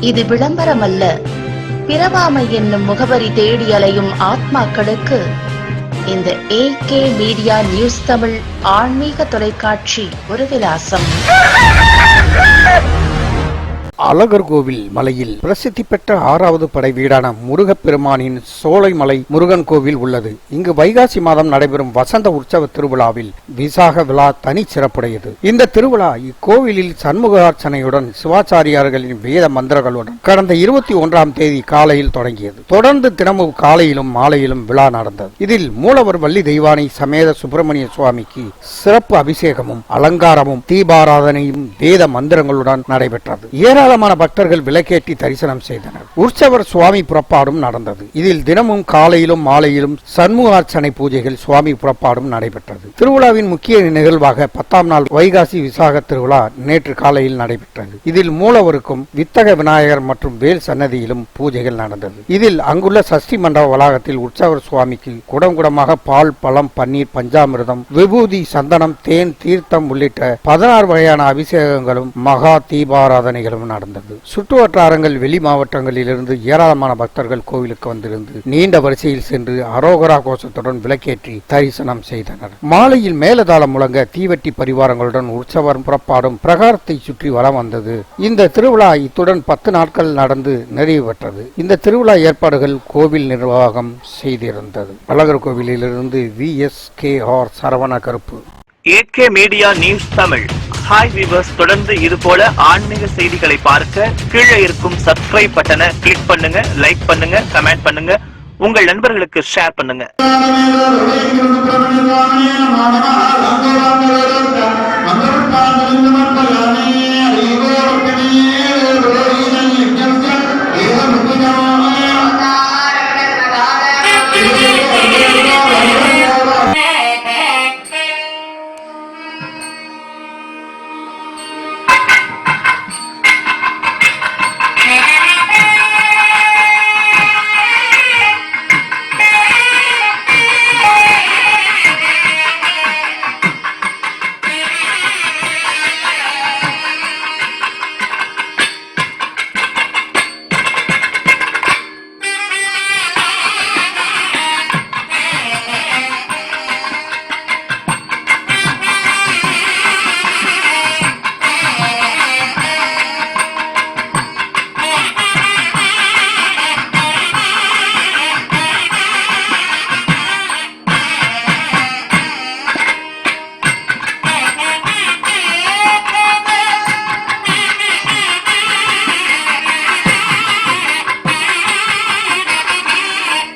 இது விளம்பரமல்ல. பிறவாமை என்னும் முகவரி தேடி அலையும் ஆத்மாக்களுக்கு இந்த AK மீடியா நியூஸ் தமிழ் ஆன்மீக தொலைக்காட்சி ஒரு விலாசம். அழகர்கோவில் மலையில் பிரசித்தி பெற்ற 6வது படை வீடான முருகப்பெருமானின் சோலைமலை முருகன் கோவில் உள்ளது. இங்கு வைகாசி மாதம் நடைபெறும் வசந்த உற்சவ திருவிழாவில் விசாக விழா தனி சிறப்புடையது. இந்த திருவிழா இக்கோவிலில் சண்முகார்ச்சனையுடன் சிவாச்சாரியார்களின் வேத மந்திரங்களுடன் கடந்த 21ஆம் தேதி காலையில் தொடங்கியது. தொடர்ந்து தினமும் காலையிலும் மாலையிலும் விழா நடந்தது. இதில் மூலவர் வள்ளி தெய்வானை சமேத சுப்பிரமணிய சுவாமிக்கு சிறப்பு அபிஷேகமும் அலங்காரமும் தீபாராதனையும் வேத மந்திரங்களுடன் நடைபெற்றது. ஏராளமான பக்தர்கள் விளக்கேற்றி தரிசனம் செய்தனர். உற்சவர் சுவாமி புறப்பாடும் நடந்தது. இதில் தினமும் காலையிலும் மாலையிலும் சண்முகார்ச்சனை பூஜைகள் சுவாமி புறப்பாடும் நடைபெற்றது. திருவிழாவின் முக்கிய நிகழ்வாக 10ஆம் நாள் வைகாசி விசாக திருவிழா நேற்று காலையில் நடைபெற்றது. இதில் மூலவருக்கும் வித்தக விநாயகர் மற்றும் வேல் சன்னதியிலும் பூஜைகள் நடந்தது. இதில் அங்குள்ள சஷ்டி மண்டப வளாகத்தில் உற்சவர் சுவாமிக்கு குடம் குடமாக பால், பழம், பன்னீர், பஞ்சாமிர்தம், விபூதி, சந்தனம், தேன், தீர்த்தம் உள்ளிட்ட 16 வகையான அபிஷேகங்களும் மகா தீபாராதனைகளும் நடந்தது. சுற்று வட்டாரங்கள், வெளி மாவட்டங்களிலிருந்து ஏராளமான பக்தர்கள் கோவிலுக்கு வந்திருந்து நீண்ட வரிசையில் சென்று அரோகரா கோஷத்துடன் விளக்கேற்றி தரிசனம் செய்தனர். மாலையில் மேலதாளம் முழங்க தீவெட்டி பரிவாரங்களுடன் உற்சவர் புறப்பாடும் பிரகாரத்தை சுற்றி வலம் வந்தது. இந்த திருவிழா இத்துடன் 10 நாட்கள் நடந்து நிறைவு பெற்றது. இந்த திருவிழா ஏற்பாடுகள் கோவில் நிர்வாகம் செய்திருந்தது. அழகர் கோவிலிலிருந்து VSKR சரவண கருப்பு. AK media news Tamil. Hi viewers, தொடர்ந்து இது போல ஆன்மீக செய்திகளை பார்க்க கீழே இருக்கும் சப்ஸ்கிரைப் பட்டனை கிளிக் பண்ணுங்க, லைக் பண்ணுங்க, கமெண்ட் பண்ணுங்க, உங்கள் நண்பர்களுக்கு ஷேர் பண்ணுங்க.